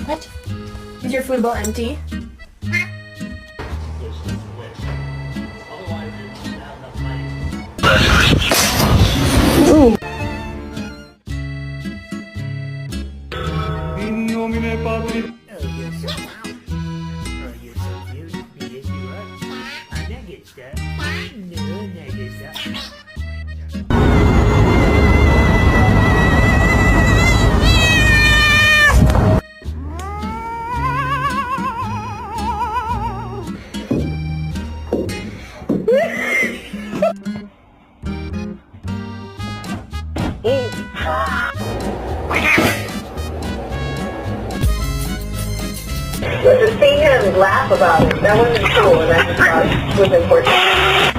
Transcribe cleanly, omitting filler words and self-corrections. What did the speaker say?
What? Is your food bowl empty? Ooh. In nomine Patri. Oh, you're so wow. Oh, you're so cute. Yes, you are. Nuggets, no nuggets, But to see him laugh about it, that wasn't cool, and I just thought it was important.